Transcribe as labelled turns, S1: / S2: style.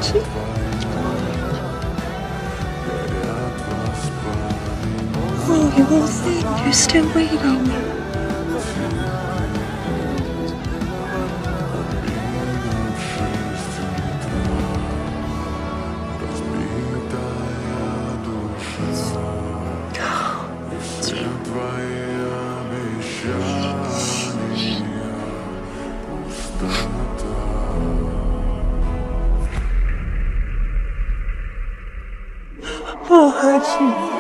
S1: Hachi? Oh, you won't think you're still waiting. Oh, Hachi.